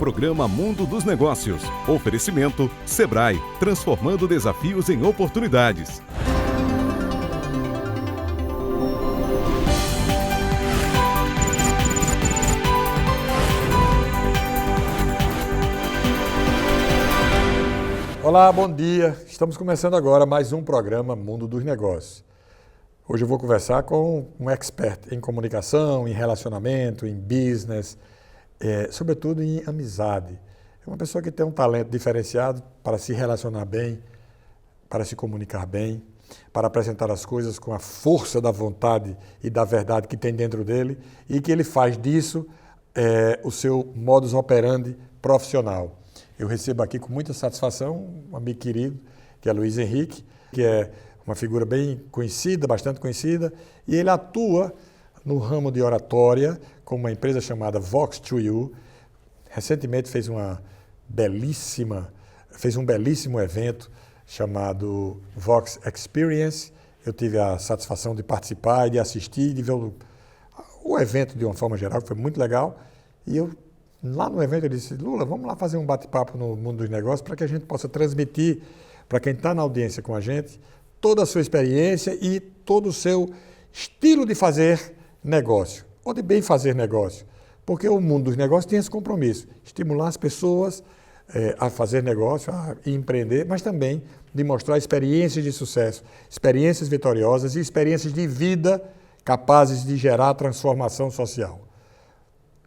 Programa Mundo dos Negócios. Oferecimento Sebrae, transformando desafios em oportunidades. Olá, bom dia. Estamos começando agora mais um programa Mundo dos Negócios. Hoje eu vou conversar com um expert em comunicação, em relacionamento, em business, sobretudo em amizade. É uma pessoa que tem um talento diferenciado para se relacionar bem, para se comunicar bem, para apresentar as coisas com a força da vontade e da verdade que tem dentro dele e que ele faz disso o seu modus operandi profissional. Eu recebo aqui com muita satisfação um amigo querido, que é Luiz Henrique, que é uma figura bem conhecida, bastante conhecida, e ele atua no ramo de oratória com uma empresa chamada Vox2U. Recentemente fez um belíssimo evento chamado Vox Experience. Eu tive a satisfação de participar e de assistir, de ver o evento de uma forma geral, que foi muito legal. E lá no evento eu disse, Lula, vamos lá fazer um bate-papo no Mundo dos Negócios para que a gente possa transmitir para quem está na audiência com a gente toda a sua experiência e todo o seu estilo de fazer negócio, ou de bem fazer negócio. Porque o Mundo dos Negócios tem esse compromisso, estimular as pessoas a fazer negócio, a empreender, mas também de mostrar experiências de sucesso, experiências vitoriosas e experiências de vida capazes de gerar transformação social.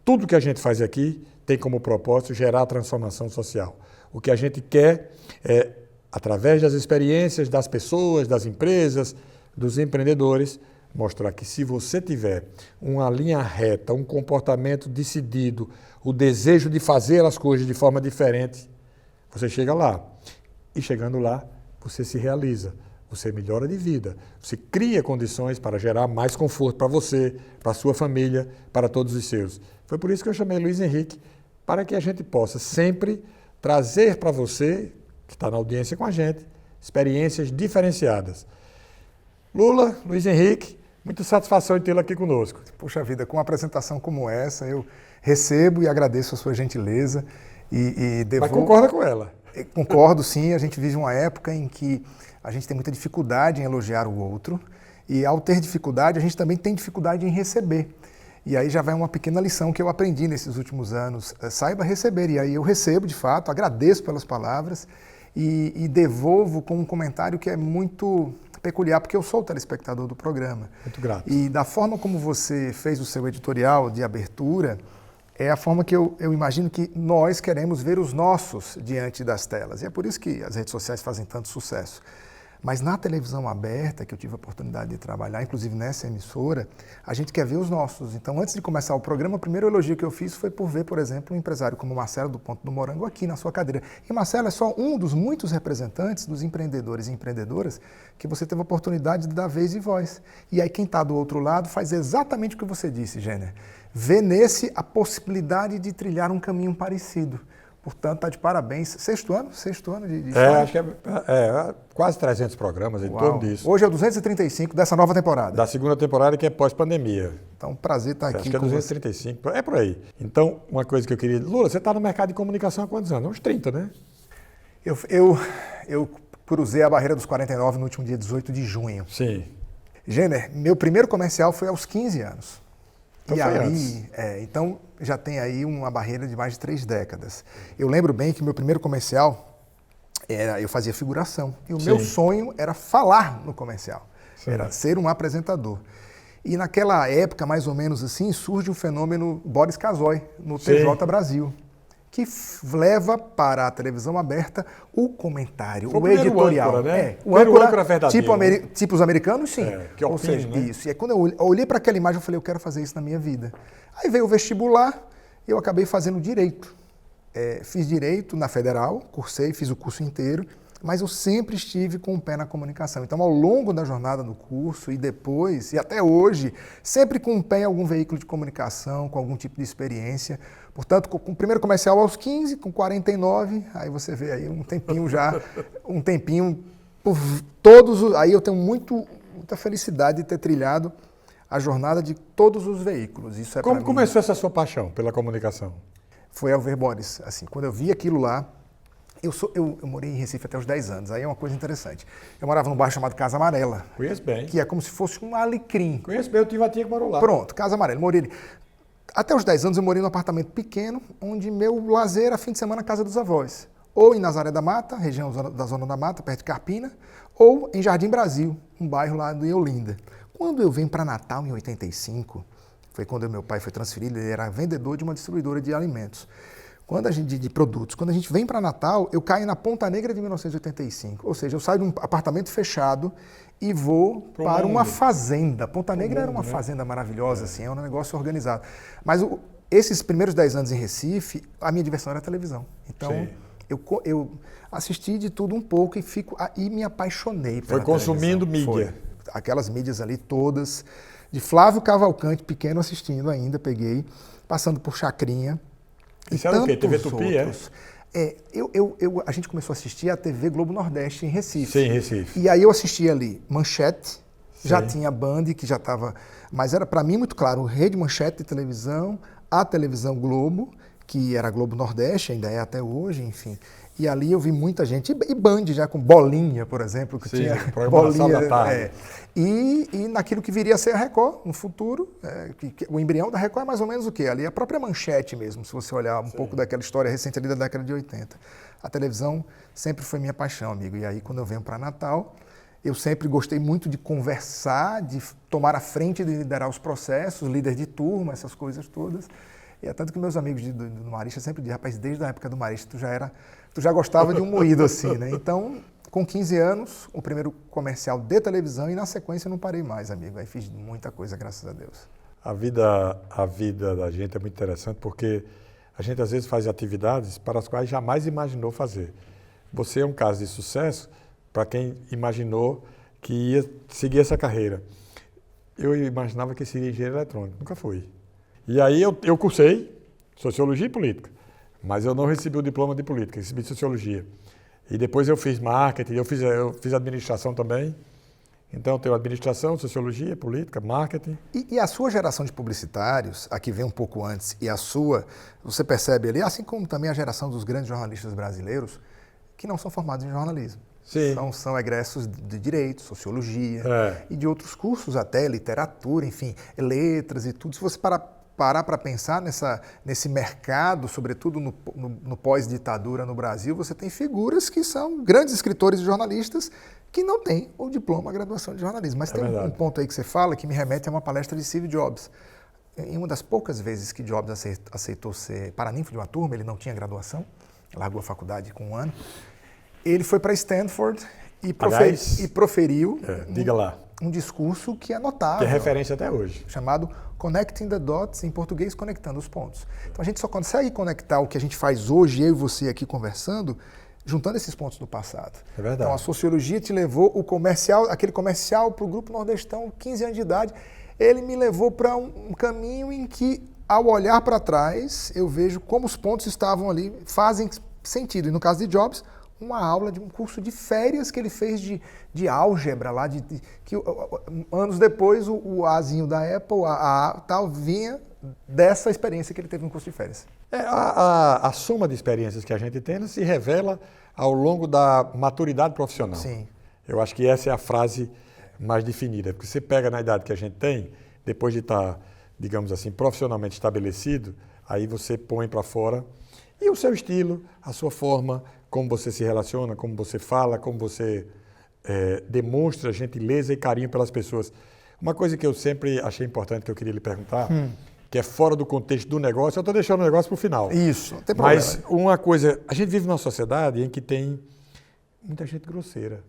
Tudo que a gente faz aqui tem como propósito gerar transformação social. O que a gente quer é, através das experiências das pessoas, das empresas, dos empreendedores, mostrar que se você tiver uma linha reta, um comportamento decidido, o desejo de fazer as coisas de forma diferente, você chega lá. E chegando lá, você se realiza. Você melhora de vida, você cria condições para gerar mais conforto para você, para a sua família, para todos os seus. Foi por isso que eu chamei Luiz Henrique, para que a gente possa sempre trazer para você, que está na audiência com a gente, experiências diferenciadas. Lula, Luiz Henrique, muita satisfação em tê-lo aqui conosco. Puxa vida, com uma apresentação como essa, eu recebo e agradeço a sua gentileza e devolvo... Mas concorda com ela? Concordo, sim. A gente vive uma época em que a gente tem muita dificuldade em elogiar o outro e, ao ter dificuldade, a gente também tem dificuldade em receber. E aí já vai uma pequena lição que eu aprendi nesses últimos anos. Saiba receber. E aí eu recebo, de fato, agradeço pelas palavras e devolvo com um comentário que é muito peculiar, porque eu sou o telespectador do programa. Muito grato. E da forma como você fez o seu editorial de abertura, é a forma que eu imagino que nós queremos ver os nossos diante das telas. E é por isso que as redes sociais fazem tanto sucesso. Mas na televisão aberta, que eu tive a oportunidade de trabalhar, inclusive nessa emissora, a gente quer ver os nossos. Então, antes de começar o programa, o primeiro elogio que eu fiz foi por ver, por exemplo, um empresário como Marcelo do Ponto do Morango aqui na sua cadeira. E Marcelo é só um dos muitos representantes dos empreendedores e empreendedoras que você teve a oportunidade de dar vez e voz. E aí quem está do outro lado faz exatamente o que você disse, Jenner. Vê nesse a possibilidade de trilhar um caminho parecido. Portanto, está de parabéns. Sexto ano de acho que é quase 300 programas em torno disso. Hoje é o 235 dessa nova temporada. Da segunda temporada, que é pós-pandemia. Então, prazer estar aqui. Acho que é 235, é por aí. Então, uma coisa que eu queria... Lula, você está no mercado de comunicação há quantos anos? Uns 30, né? Eu cruzei a barreira dos 49 no último dia 18 de junho. Sim. Jenner, meu primeiro comercial foi aos 15 anos. Então, então já tem aí uma barreira de mais de 3 décadas. Eu lembro bem que meu primeiro comercial eu fazia figuração. E o meu sonho era falar no comercial. Sim. Era ser um apresentador. E naquela época, mais ou menos assim, surge o fenômeno Boris Casoy, no TJ Brasil, que leva para a televisão aberta o comentário, o editorial. Âncora, né? O âncora verdadeiro. Tipo os americanos, sim. Que Ou seja, né? isso. E aí, quando eu olhei para aquela imagem, eu falei, eu quero fazer isso na minha vida. Aí veio o vestibular e eu acabei fazendo direito. Fiz direito na Federal, cursei, fiz o curso inteiro, mas eu sempre estive com o pé na comunicação. Então, ao longo da jornada do curso e depois, e até hoje, sempre com o pé em algum veículo de comunicação, com algum tipo de experiência. Portanto, com o primeiro comercial aos 15, com 49, aí você vê aí um tempinho já, por todos, aí eu tenho muita felicidade de ter trilhado a jornada de todos os veículos. Isso é Como começou essa sua paixão pela comunicação? foi Elver Boris. Assim, quando eu vi aquilo lá, eu morei em Recife até os 10 anos, aí é uma coisa interessante. Eu morava num bairro chamado Casa Amarela. Conheço bem. Que é como se fosse um alecrim. Conheço bem, eu tive a tia que morou lá. Pronto, Casa Amarela. Morei ali. Até os 10 anos eu morei num apartamento pequeno, onde meu lazer era fim de semana na casa dos avós. Ou em Nazaré da Mata, região da Zona da Mata, perto de Carpina, ou em Jardim Brasil, um bairro lá de Olinda. Quando eu vim para Natal, em 85, foi quando meu pai foi transferido, ele era vendedor de uma distribuidora de alimentos. De produtos. Quando a gente vem para Natal, eu caio na Ponta Negra de 1985. Ou seja, eu saio de um apartamento fechado e vou para uma fazenda. Ponta Negra era uma fazenda maravilhosa, assim, é um negócio organizado. Mas esses primeiros 10 anos em Recife, a minha diversão era a televisão. Então, eu assisti de tudo um pouco e me apaixonei pela televisão. Foi consumindo mídia. Aquelas mídias ali todas, de Flávio Cavalcante, pequeno assistindo ainda, peguei, passando por Chacrinha. Isso era o quê? TV Tupi, A gente começou a assistir a TV Globo Nordeste em Recife. Sim, em Recife. E aí eu assistia ali Manchete, já tinha Band, que já estava... Mas era para mim muito claro, Rede Manchete de televisão, a televisão Globo, que era Globo Nordeste, ainda é até hoje, enfim. E ali eu vi muita gente, e Band já com Bolinha, por exemplo, que tinha Bolinha. Da tarde. E naquilo que viria a ser a Record no futuro, o embrião da Record é mais ou menos o quê? Ali a própria Manchete mesmo, se você olhar um pouco daquela história recente ali da década de 80. A televisão sempre foi minha paixão, amigo. E aí quando eu venho para Natal, eu sempre gostei muito de conversar, de tomar a frente, de liderar os processos, líder de turma, essas coisas todas. E é tanto que meus amigos do Marista sempre dizem, rapaz, desde a época do Marista tu já gostava de um moído assim, né? Então, com 15 anos, o primeiro comercial de televisão e na sequência eu não parei mais, amigo. Aí fiz muita coisa, graças a Deus. A vida da gente é muito interessante porque a gente às vezes faz atividades para as quais jamais imaginou fazer. Você é um caso de sucesso para quem imaginou que ia seguir essa carreira. Eu imaginava que seria engenheiro eletrônico, nunca fui. E aí eu cursei Sociologia e Política, mas eu não recebi o diploma de Política, recebi Sociologia. E depois eu fiz Marketing, eu fiz Administração também. Então eu tenho Administração, Sociologia, Política, Marketing. E a sua geração de publicitários, a que vem um pouco antes, e a sua, você percebe ali, assim como também a geração dos grandes jornalistas brasileiros, que não são formados em jornalismo. Sim. São egressos de Direito, Sociologia e de outros cursos até, Literatura, enfim, Letras e tudo. Se você parar para pensar nesse mercado, sobretudo no pós-ditadura no Brasil, você tem figuras que são grandes escritores e jornalistas que não têm o diploma, a graduação de jornalismo. Mas tem um ponto aí que você fala que me remete a uma palestra de Steve Jobs. Em uma das poucas vezes que Jobs aceitou ser paraninfo de uma turma, ele não tinha graduação, largou a faculdade com 1 ano, ele foi para Stanford e proferiu diga lá. Um discurso que é notável. Que é referência até hoje. Chamado Connecting the Dots, em português, conectando os pontos. Então a gente só consegue conectar o que a gente faz hoje, eu e você aqui conversando, juntando esses pontos do passado. É verdade. Então a sociologia te levou, aquele comercial para o Grupo Nordestão, 15 anos de idade, ele me levou para um caminho em que, ao olhar para trás, eu vejo como os pontos estavam ali, fazem sentido. E no caso de Jobs, uma aula de um curso de férias que ele fez de álgebra lá, que anos depois o Azinho da Apple, a tal, vinha dessa experiência que ele teve no curso de férias. A soma de experiências que a gente tem se revela ao longo da maturidade profissional. Sim. Eu acho que essa é a frase mais definida, porque você pega na idade que a gente tem, depois de estar, digamos assim, profissionalmente estabelecido, aí você põe para fora e o seu estilo, a sua forma, como você se relaciona, como você fala, como você demonstra gentileza e carinho pelas pessoas. Uma coisa que eu sempre achei importante que eu queria lhe perguntar, que é fora do contexto do negócio, eu estou deixando o negócio para o final. Isso, não tem problema. Mas uma coisa, a gente vive numa sociedade em que tem muita gente grosseira,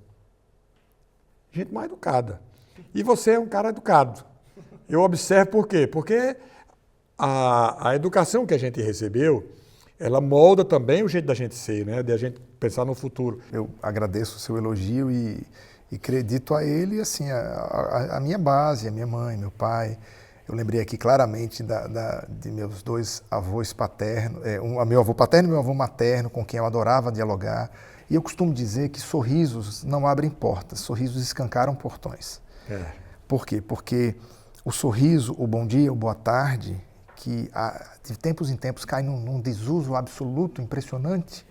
gente mal educada. E você é um cara educado. Eu observo por quê? Porque a educação que a gente recebeu, ela molda também o jeito da gente ser, né? De a gente pensar no futuro. Eu agradeço o seu elogio e acredito a ele, assim, a minha base, a minha mãe, meu pai. Eu lembrei aqui claramente de meus 2 avós paternos, meu avô paterno e meu avô materno, com quem eu adorava dialogar. E eu costumo dizer que sorrisos não abrem portas, sorrisos escancaram portões. Por quê? Porque o sorriso, o bom dia, o boa tarde, que de tempos em tempos cai num desuso absoluto, impressionante,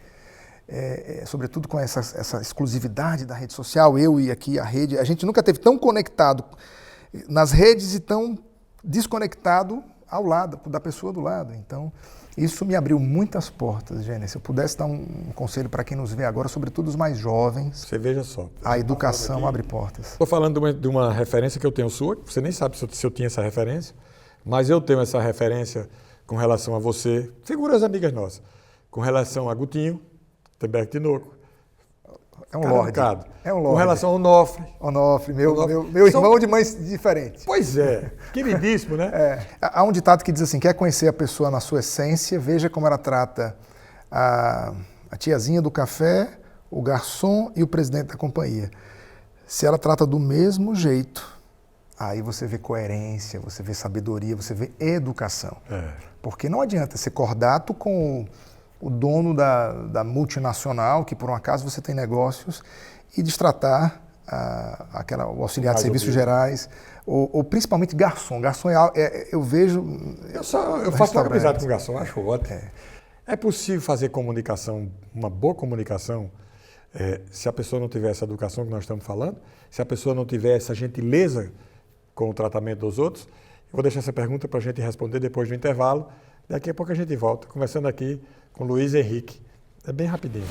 sobretudo com essa exclusividade da rede social, eu e aqui a rede, a gente nunca esteve tão conectado nas redes e tão desconectado ao lado, da pessoa do lado. Então, isso me abriu muitas portas, Gênesis. Se eu pudesse dar um conselho para quem nos vê agora, sobretudo os mais jovens, Você veja só. a educação abre portas. Estou falando de uma referência que eu tenho sua, você nem sabe se eu tinha essa referência, mas eu tenho essa referência com relação a você, figuras amigas nossas, com relação a Gutinho, Temberg Tinoco. É um lorde. É um lorde. Com relação ao Onofre. Onofre, meu irmão de mães diferentes. Pois é, queridíssimo, né? Há um ditado que diz assim, quer conhecer a pessoa na sua essência, veja como ela trata a tiazinha do café, o garçom e o presidente da companhia. Se ela trata do mesmo jeito, aí você vê coerência, você vê sabedoria, você vê educação. Porque não adianta ser cordato com o dono da multinacional, que por um acaso você tem negócios, e destratar o auxiliar de serviços gerais, ou principalmente garçom. Garçom eu vejo... Eu faço uma amizade com garçom, acho ótimo. É possível fazer comunicação, uma boa comunicação, se a pessoa não tiver essa educação que nós estamos falando, se a pessoa não tiver essa gentileza com o tratamento dos outros. Eu vou deixar essa pergunta para a gente responder depois do intervalo. Daqui a pouco a gente volta, conversando aqui com Luiz Henrique. É bem rapidinho.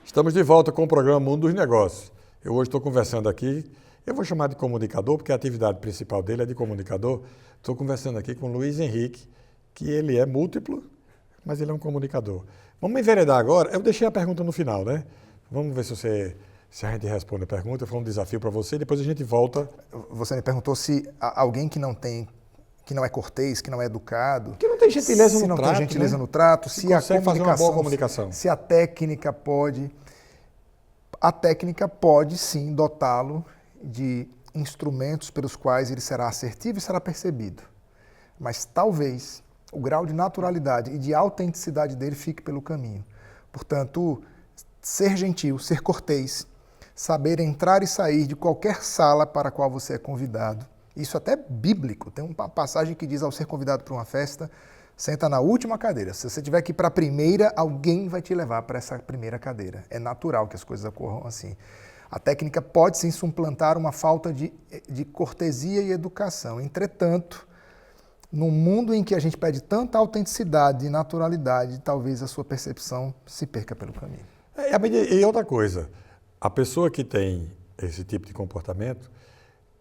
Estamos de volta com o programa Mundo dos Negócios. Eu hoje estou conversando aqui, eu vou chamar de comunicador, porque a atividade principal dele é de comunicador. Estou conversando aqui com o Luiz Henrique, que ele é múltiplo, mas ele é um comunicador. Vamos enveredar agora. Eu deixei a pergunta no final, né? Vamos ver se a gente responde a pergunta. Foi um desafio para você, depois a gente volta. Você me perguntou se alguém que não é cortês, que não é educado, que não tem gentileza se no não trato, tem gentileza né? no trato, Se se a consegue fazer uma boa comunicação. se a técnica pode sim dotá-lo de instrumentos pelos quais ele será assertivo e será percebido. Mas talvez o grau de naturalidade e de autenticidade dele fique pelo caminho. Portanto, ser gentil, ser cortês, saber entrar e sair de qualquer sala para a qual você é convidado. Isso até é bíblico. Tem uma passagem que diz, ao ser convidado para uma festa, senta na última cadeira. Se você tiver que ir para a primeira, alguém vai te levar para essa primeira cadeira. É natural que as coisas ocorram assim. A técnica pode sim suplantar uma falta de cortesia e educação. Entretanto, num mundo em que a gente pede tanta autenticidade e naturalidade, talvez a sua percepção se perca pelo caminho. E outra coisa, a pessoa que tem esse tipo de comportamento,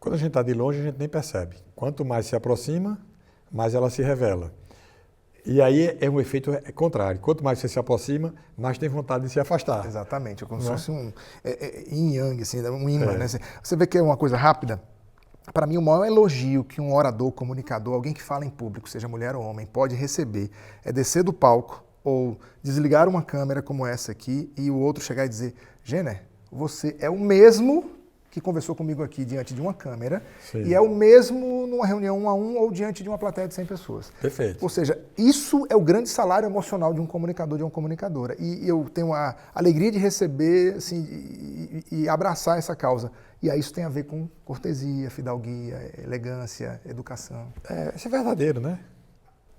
quando a gente está de longe, a gente nem percebe. Quanto mais se aproxima, mais ela se revela. E aí é um efeito contrário. Quanto mais você se aproxima, mais tem vontade de se afastar. Exatamente, é como se fosse um yin-yang, assim, um imã. Né? Você vê que é uma coisa rápida. Para mim, o maior elogio que um orador, comunicador, alguém que fala em público, seja mulher ou homem, pode receber é descer do palco ou desligar uma câmera como essa aqui e o outro chegar e dizer: Jenner, você é o mesmo que conversou comigo aqui diante de uma câmera. Sim. E é o mesmo numa reunião 1 a 1 ou diante de uma plateia de 100 pessoas. Perfeito. Ou seja, isso é o grande salário emocional de um comunicador, de uma comunicadora. E eu tenho a alegria de receber assim, e abraçar essa causa. E aí isso tem a ver com cortesia, fidalguia, elegância, educação. Isso é verdadeiro, né?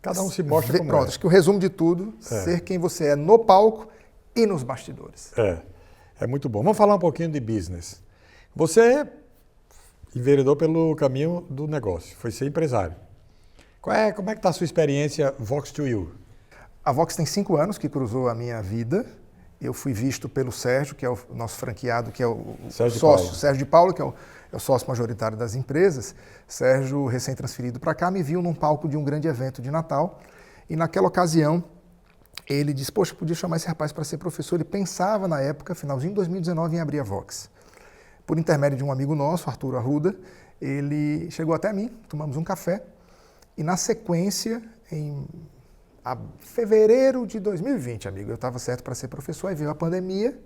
Cada um se mostra como Pronto, acho que o resumo de tudo, ser quem você é no palco e nos bastidores. É muito bom. Vamos falar um pouquinho de business. Você enveredou pelo caminho do negócio, foi ser empresário. Como é que está a sua experiência Vox to You? A Vox tem 5 anos que cruzou a minha vida. Eu fui visto pelo Sérgio, que é o nosso franqueado, que é o sócio, Sérgio de Paula, que é o sócio majoritário das empresas. Sérgio, recém-transferido para cá, me viu num palco de um grande evento de Natal. E naquela ocasião, ele disse, poxa, podia chamar esse rapaz para ser professor. Ele pensava na época, finalzinho de 2019, em abrir a Vox. Por intermédio de um amigo nosso, Arthur Arruda, ele chegou até mim, tomamos um café, e na sequência, em fevereiro de 2020, amigo, eu estava certo para ser professor, aí veio a pandemia,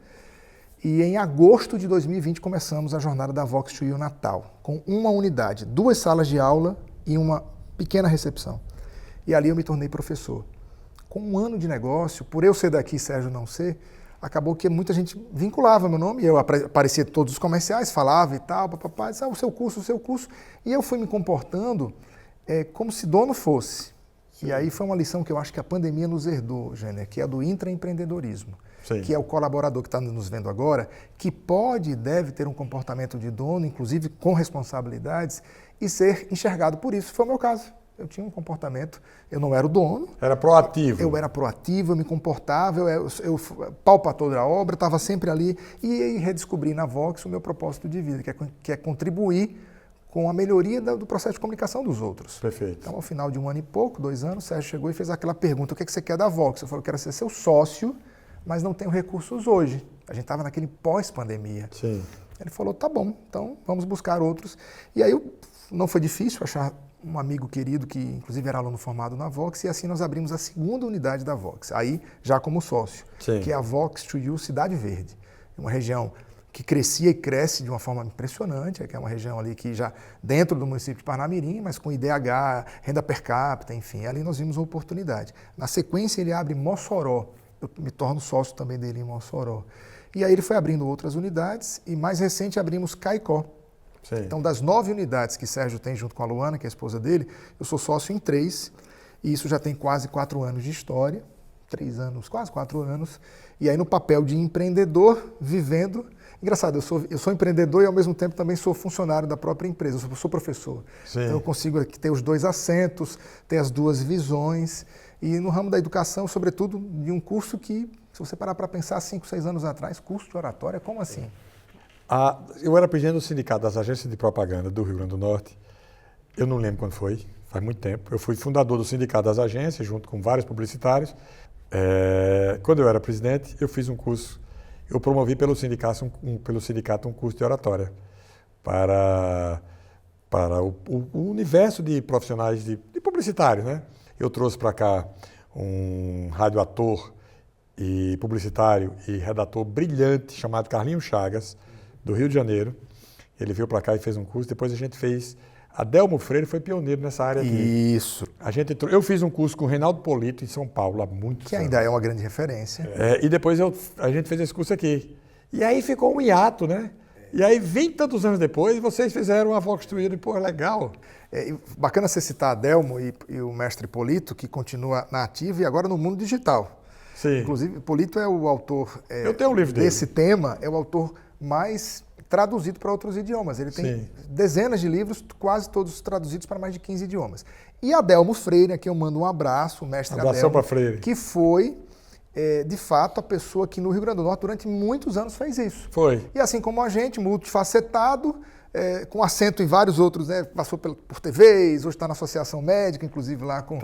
e em agosto de 2020 começamos a jornada da Vox to You Natal, com uma unidade, 2 salas de aula e uma pequena recepção. E ali eu me tornei professor. Com 1 ano de negócio, por eu ser daqui, Sérgio não ser, acabou que muita gente vinculava meu nome, eu aparecia em todos os comerciais, falava e tal, papapá, disse, o seu curso, e eu fui me comportando como se dono fosse. Sim. E aí foi uma lição que eu acho que a pandemia nos herdou, Jânio, que é a do intraempreendedorismo. Sim. Que é o colaborador que está nos vendo agora, que pode e deve ter um comportamento de dono, inclusive com responsabilidades, e ser enxergado por isso. Foi o meu caso. Eu tinha um comportamento, eu não era o dono. Era proativo. Eu era proativo, eu me comportava, eu pau para toda a obra, estava sempre ali. E redescobri na Vox o meu propósito de vida, que é contribuir com a melhoria do processo de comunicação dos outros. Perfeito. Então, ao final de 1 ano e pouco, 2 anos, o Sérgio chegou e fez aquela pergunta, o que você quer da Vox? Eu falei, eu quero ser seu sócio, mas não tenho recursos hoje. A gente estava naquele pós-pandemia. Sim. Ele falou, tá bom, então vamos buscar outros. E aí não foi difícil achar um amigo querido que inclusive era aluno formado na Vox, e assim nós abrimos a 2ª unidade da Vox, aí já como sócio, Sim. que é a Vox to You Cidade Verde. Uma região que crescia e cresce de uma forma impressionante, que é uma região ali que já dentro do município de Parnamirim, mas com IDH, renda per capita, enfim, ali nós vimos uma oportunidade. Na sequência ele abre Mossoró, eu me torno sócio também dele em Mossoró. E aí ele foi abrindo outras unidades e mais recente abrimos Caicó. Sim. Então, das 9 unidades que Sérgio tem junto com a Luana, que é a esposa dele, eu sou sócio em 3, e isso já tem quase 4 anos de história, 3 anos, quase 4 anos, e aí no papel de empreendedor, vivendo. Engraçado, eu sou empreendedor e ao mesmo tempo também sou funcionário da própria empresa, eu sou professor. Sim. Então eu consigo aqui ter os 2 assentos, ter as 2 visões, e no ramo da educação, sobretudo, de um curso que, se você parar para pensar, 5, 6 anos atrás, curso de oratória, como assim? Eu era presidente do Sindicato das Agências de Propaganda do Rio Grande do Norte. Eu não lembro quando foi, faz muito tempo. Eu fui fundador do Sindicato das Agências, junto com vários publicitários. Quando eu era presidente, eu fiz um curso, eu promovi pelo sindicato um curso de oratória para o universo de profissionais de publicitários, né? Eu trouxe para cá um radioator e publicitário e redator brilhante chamado Carlinhos Chagas, do Rio de Janeiro. Ele veio para cá e fez um curso. Depois a gente fez... Adelmo Freire foi pioneiro nessa área aqui. Isso. Eu fiz um curso com o Reinaldo Polito em São Paulo há muitos anos. Que ainda é uma grande referência. E depois a gente fez esse curso aqui. E aí ficou um hiato, né? E aí, 20 e tantos anos depois, vocês fizeram a Vox to You, e pô, legal. Bacana você citar Adelmo e o mestre Polito, que continua na ativa e agora no mundo digital. Sim. Inclusive, Polito é o autor eu tenho um livro desse dele. tema, é o autor mais traduzido para outros idiomas. Ele tem Sim. dezenas de livros, quase todos traduzidos para mais de 15 idiomas. E Adelmo Freire, aqui eu mando um abraço, o mestre Abração Adelmo, para Freire. Que foi, de fato, a pessoa que no Rio Grande do Norte durante muitos anos fez isso. Foi. E assim como a gente, multifacetado, com acento em vários outros, né? Passou por TVs, hoje está na Associação Médica, inclusive lá com...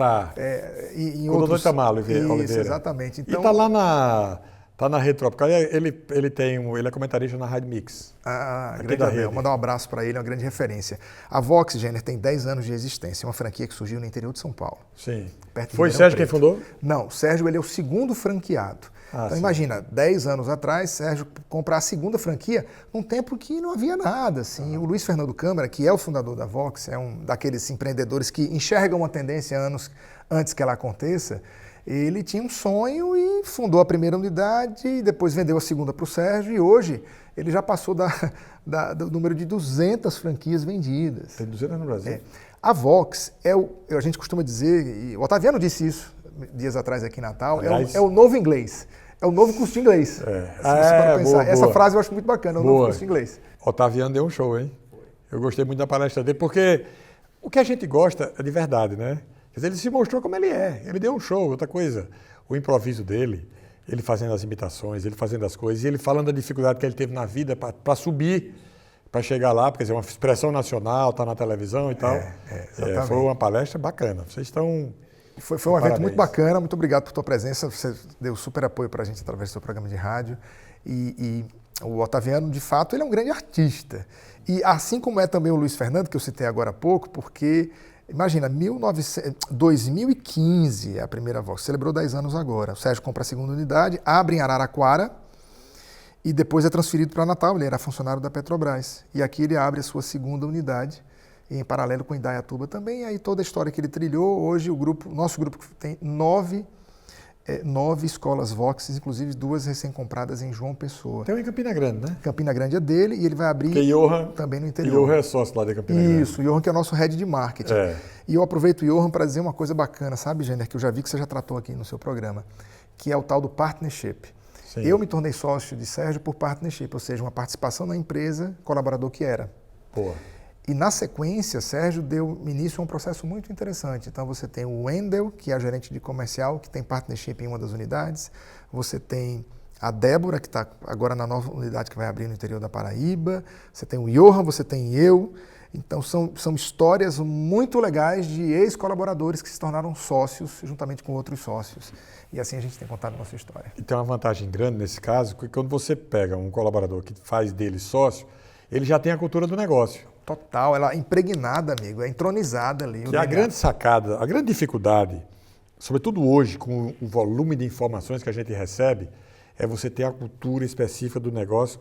em outros... O doutor Itamar Oliveira. Isso, exatamente. Então... E está lá na Rede Tropical, ele é comentarista na Rádio Mix. Grande Abel, mandar um abraço para ele, é uma grande referência. A Vox, Jenner, tem 10 anos de existência, uma franquia que surgiu no interior de São Paulo. Sim. Foi Sérgio quem fundou? Não, Sérgio ele é o 2º franqueado. Então sim. Imagina, 10 anos atrás, Sérgio comprar a 2ª franquia num tempo que não havia nada. Assim. O Luiz Fernando Câmara, que é o fundador da Vox, é um daqueles empreendedores que enxergam uma tendência anos antes que ela aconteça. Ele tinha um sonho e fundou a 1ª unidade, e depois vendeu a 2ª para o Sérgio, e hoje ele já passou do número de 200 franquias vendidas. Tem 200 no Brasil. A Vox a gente costuma dizer, e o Otaviano disse isso dias atrás aqui em Natal, é o novo inglês, é o novo curso de inglês. Se você para pensar. Boa. Essa frase eu acho muito bacana, é o novo curso de inglês. Otaviano deu um show, hein? Eu gostei muito da palestra dele, porque o que a gente gosta é de verdade, né? Ele se mostrou como ele é, ele deu um show, outra coisa. O improviso dele, ele fazendo as imitações, ele fazendo as coisas, e ele falando da dificuldade que ele teve na vida para subir, para chegar lá, porque é uma expressão nacional, está na televisão e tal. Foi uma palestra bacana, vocês estão... Foi um evento muito bacana, muito obrigado por tua presença, você deu super apoio para a gente através do seu programa de rádio. E o Otaviano, de fato, ele é um grande artista. E assim como é também o Luiz Fernando, que eu citei agora há pouco, porque... Imagina, 2015 é a primeira Vox, celebrou 10 anos agora. O Sérgio compra a 2ª unidade, abre em Araraquara e depois é transferido para Natal. Ele era funcionário da Petrobras. E aqui ele abre a sua 2ª unidade, e em paralelo com Indaiatuba também. Aí toda a história que ele trilhou, hoje nosso grupo tem 9 escolas Vox, inclusive 2 recém-compradas em João Pessoa. Tem uma em Campina Grande, né? Campina Grande é dele e ele vai abrir também no interior. Johan é sócio lá de Campina Grande. Isso, o Johan que é o nosso head de marketing. E eu aproveito o Johan para dizer uma coisa bacana, sabe, Jenner, que eu já vi que você já tratou aqui no seu programa, que é o tal do partnership. Sim. Eu me tornei sócio de Sérgio por partnership, ou seja, uma participação na empresa, colaborador que era. Pô. E na sequência, Sérgio deu início a um processo muito interessante. Então você tem o Wendel, que é a gerente de comercial, que tem partnership em uma das unidades. Você tem a Débora, que está agora na nova unidade que vai abrir no interior da Paraíba. Você tem o Johan, você tem eu. Então são histórias muito legais de ex-colaboradores que se tornaram sócios juntamente com outros sócios. E assim a gente tem contado a nossa história. E tem uma vantagem grande nesse caso, que quando você pega um colaborador que faz dele sócio, ele já tem a cultura do negócio. Total, ela é impregnada, amigo, é entronizada ali. Que a grande sacada, a grande dificuldade, sobretudo hoje, com o volume de informações que a gente recebe, é você ter a cultura específica do negócio.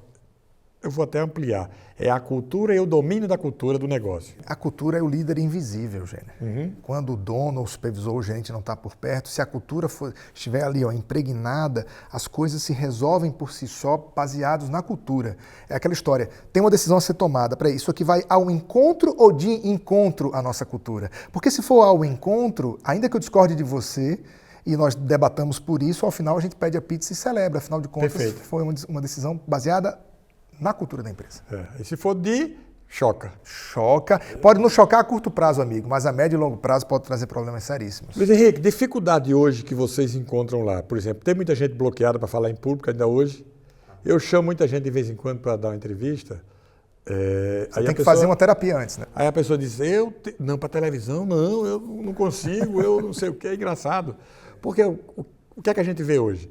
Eu vou até ampliar. É a cultura e o domínio da cultura do negócio. A cultura é o líder invisível, Gêner. Quando o dono, o supervisor, o gerente não está por perto, se a cultura estiver ali impregnada, as coisas se resolvem por si só, baseados na cultura. É aquela história, tem uma decisão a ser tomada. Peraí, isso aqui vai ao encontro ou de encontro à nossa cultura? Porque se for ao encontro, ainda que eu discorde de você, e nós debatamos por isso, ao final a gente pede a pizza e celebra. Afinal de contas, Perfeito. Foi uma decisão baseada na cultura da empresa. E se for choca. Choca. Pode não chocar a curto prazo, amigo, mas a médio e longo prazo pode trazer problemas seríssimos. Luiz Henrique, dificuldade hoje que vocês encontram lá? Por exemplo, tem muita gente bloqueada para falar em público ainda hoje. Eu chamo muita gente de vez em quando para dar uma entrevista. Você tem que fazer uma terapia antes, né? Aí a pessoa diz, não, para televisão, não, eu não consigo, eu não sei o que, é engraçado. Porque o que é que a gente vê hoje?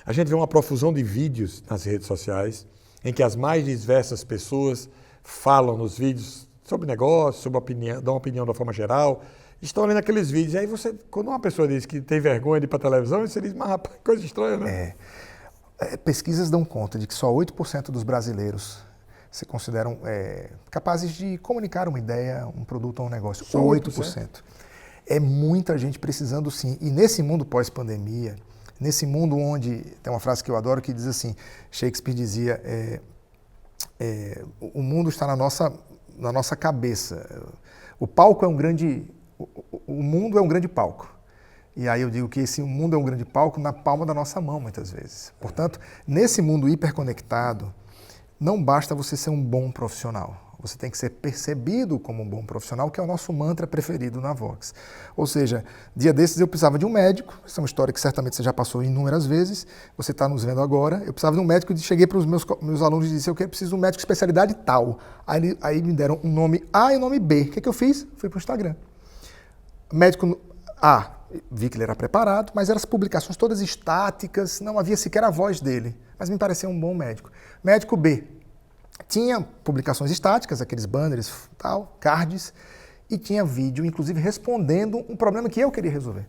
A gente vê uma profusão de vídeos nas redes sociais, em que as mais diversas pessoas falam nos vídeos sobre negócio, sobre opinião, dão opinião da forma geral, estão lendo aqueles vídeos. Aí quando uma pessoa diz que tem vergonha de ir para a televisão, você diz, mas rapaz, coisa estranha, né? Pesquisas dão conta de que só 8% dos brasileiros se consideram capazes de comunicar uma ideia, um produto ou um negócio. Só 8%. É muita gente precisando sim. E nesse mundo pós-pandemia, nesse mundo onde, tem uma frase que eu adoro que diz assim, Shakespeare dizia, o mundo está na nossa cabeça. O palco é um grande, o mundo é um grande palco. E aí eu digo que esse mundo é um grande palco na palma da nossa mão, muitas vezes. Portanto, nesse mundo hiperconectado, não basta você ser um bom profissional. Você tem que ser percebido como um bom profissional, que é o nosso mantra preferido na Vox. Ou seja, dia desses eu precisava de um médico, essa é uma história que certamente você já passou inúmeras vezes, você está nos vendo agora, eu precisava de um médico, cheguei para os meus alunos e disse, eu preciso de um médico de especialidade tal. Aí me deram um nome A e um nome B. O que eu fiz? Fui para o Instagram. Médico A, vi que ele era preparado, mas eram as publicações todas estáticas, não havia sequer a voz dele, mas me pareceu um bom médico. Médico B, tinha publicações estáticas, aqueles banners, tal, cards, e tinha vídeo, inclusive, respondendo um problema que eu queria resolver.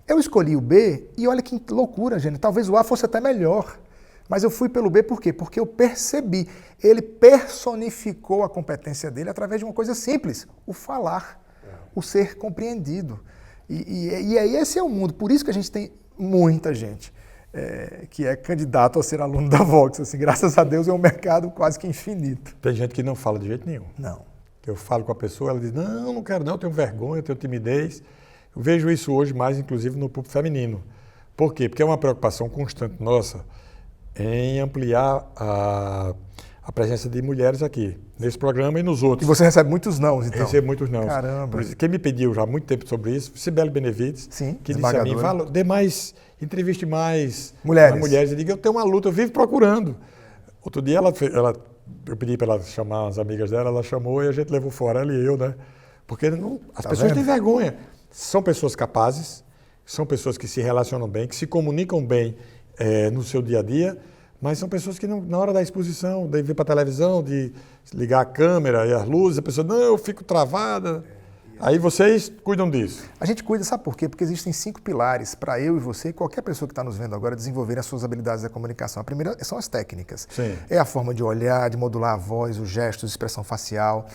Eu escolhi o B e olha que loucura, gente. Talvez o A fosse até melhor, mas eu fui pelo B por quê? Porque eu percebi. Ele personificou a competência dele através de uma coisa simples, o falar, o ser compreendido. E aí esse é o mundo. Por isso que a gente tem muita gente que é candidato a ser aluno da Vox. Assim, graças a Deus é um mercado quase que infinito. Tem gente que não fala de jeito nenhum. Não. Eu falo com a pessoa, ela diz, não quero não, eu tenho vergonha, eu tenho timidez. Eu vejo isso hoje mais, inclusive, no público feminino. Por quê? Porque é uma preocupação constante nossa em ampliar a presença de mulheres aqui, nesse programa e nos outros. E você recebe muitos nãos, então? Recebo muitos nãos. Caramba. Quem me pediu já há muito tempo sobre isso, Cibele Benevides, sim, que disse a mim, dê mais, entreviste mais mulheres. Eu digo, eu tenho uma luta, eu vivo procurando. Outro dia eu pedi para ela chamar as amigas dela, ela chamou e a gente levou fora, ela e eu, né? Porque as pessoas têm vergonha. São pessoas capazes, são pessoas que se relacionam bem, que se comunicam bem no seu dia a dia, mas são pessoas que na hora da exposição, de vir para a televisão, de ligar a câmera e as luzes, a pessoa, não, eu fico travada. Aí vocês cuidam disso. A gente cuida, sabe por quê? Porque existem 5 pilares para eu e você e qualquer pessoa que está nos vendo agora desenvolver as suas habilidades da comunicação. A primeira são as técnicas. Sim. É a forma de olhar, de modular a voz, os gestos, expressão facial,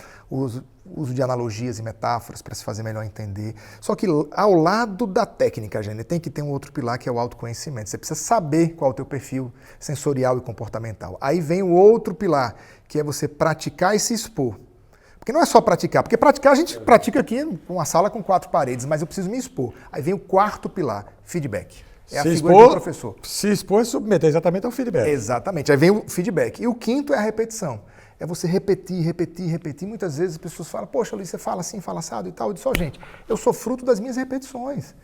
uso de analogias e metáforas para se fazer melhor entender. Só que ao lado da técnica, Jânio, tem que ter um outro pilar que é o autoconhecimento. Você precisa saber qual é o teu perfil sensorial e comportamental. Aí vem o outro pilar, que é você praticar e se expor. Porque não é só praticar, porque praticar a gente pratica aqui com uma sala com 4 paredes, mas eu preciso me expor. Aí vem o quarto pilar, feedback. É a figura do professor. Se expor e submeter exatamente ao feedback. Exatamente. Aí vem o feedback. E o quinto é a repetição. É você repetir, repetir, repetir. Muitas vezes as pessoas falam, poxa, Luiz, você fala assim, fala assado e tal. Eu disse, gente, eu sou fruto das minhas repetições.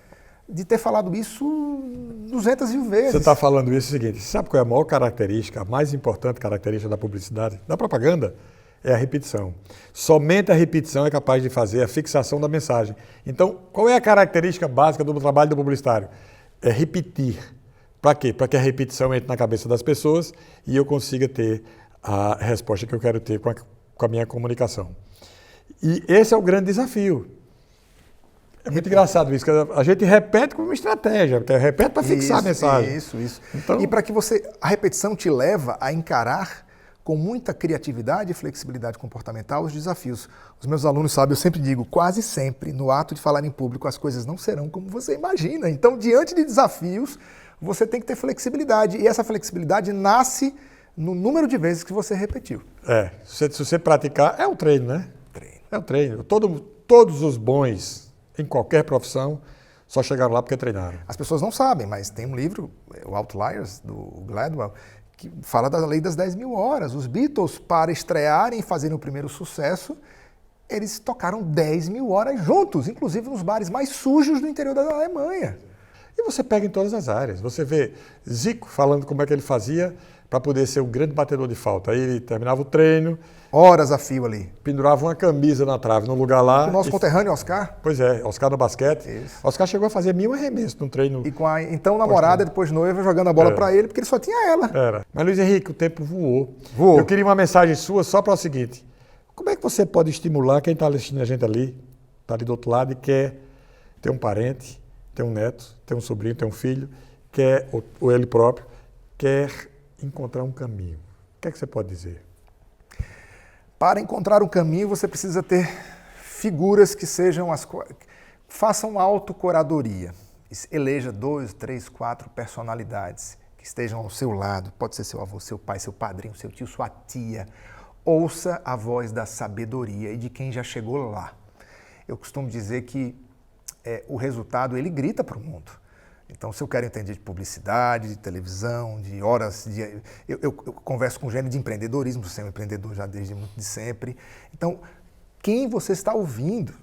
De ter falado isso 200 mil vezes. Você está falando isso é o seguinte, sabe qual é a maior característica, a mais importante característica da publicidade, da propaganda? É a repetição. Somente a repetição é capaz de fazer a fixação da mensagem. Então, qual é a característica básica do trabalho do publicitário? É repetir. Para quê? Para que a repetição entre na cabeça das pessoas e eu consiga ter a resposta que eu quero ter com a minha comunicação. E esse é o grande desafio. É muito engraçado isso, que a gente repete como uma estratégia, repete para fixar a mensagem. Isso. Então, e para que a repetição te leva a encarar com muita criatividade e flexibilidade comportamental os desafios. Os meus alunos sabem, eu sempre digo, quase sempre, no ato de falar em público, as coisas não serão como você imagina. Então, diante de desafios, você tem que ter flexibilidade. E essa flexibilidade nasce no número de vezes que você repetiu. Se você praticar, é um treino, né? Treino. É um treino. Todos os bons, em qualquer profissão, só chegaram lá porque treinaram. As pessoas não sabem, mas tem um livro, o Outliers, do Gladwell, que fala da lei das 10.000 horas. Os Beatles, para estrearem e fazerem o primeiro sucesso, eles tocaram 10.000 horas juntos, inclusive nos bares mais sujos do interior da Alemanha. E você pega em todas as áreas. Você vê Zico falando como é que ele fazia para poder ser um grande batedor de falta. Aí ele terminava o treino. Horas a fio ali. Pendurava uma camisa na trave, num lugar lá. O nosso conterrâneo, Oscar? Pois é, Oscar no basquete. Isso. Oscar chegou a fazer 1000 arremessos num treino. E com a então namorada, depois noiva, jogando a bola para ele, porque ele só tinha ela. Era. Mas, Luiz Henrique, o tempo voou. Eu queria uma mensagem sua só para o seguinte. Como é que você pode estimular quem está assistindo a gente ali, está ali do outro lado e quer ter um parente, ter um neto, ter um sobrinho, ter um filho, quer, ou ele próprio, quer encontrar um caminho? O que é que você pode dizer? Para encontrar um caminho, você precisa ter figuras que sejam façam autocuradoria. Eleja 2, 3, 4 personalidades que estejam ao seu lado. Pode ser seu avô, seu pai, seu padrinho, seu tio, sua tia. Ouça a voz da sabedoria e de quem já chegou lá. Eu costumo dizer que o resultado, ele grita para o mundo. Então, se eu quero entender de publicidade, de televisão, de horas... Eu converso com gênero de empreendedorismo, você é um empreendedor já desde muito de sempre. Então, quem você está ouvindo,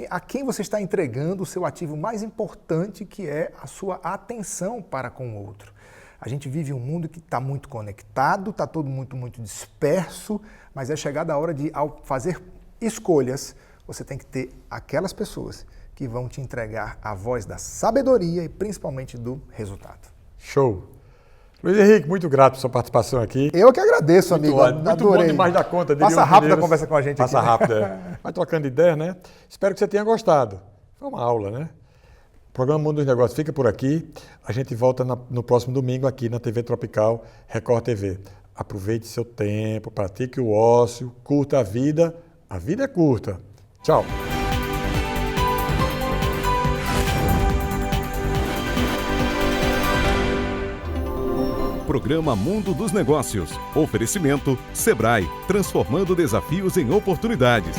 a quem você está entregando o seu ativo mais importante, que é a sua atenção para com o outro. A gente vive um mundo que está muito conectado, está todo muito disperso, mas é chegada a hora de, ao fazer escolhas, você tem que ter aquelas pessoas que vão te entregar a voz da sabedoria e principalmente do resultado. Show! Luiz Henrique, muito grato pela sua participação aqui. Eu que agradeço, amigo. Muito bom demais da conta. Passa rápido a conversa com a gente. Passa aqui, rápido, Vai trocando ideia, né? Espero que você tenha gostado. Foi uma aula, né? O programa Mundo dos Negócios fica por aqui. A gente volta no próximo domingo aqui na TV Tropical, Record TV. Aproveite seu tempo, pratique o ócio, curta a vida. A vida é curta. Tchau. Programa Mundo dos Negócios. Oferecimento Sebrae, transformando desafios em oportunidades.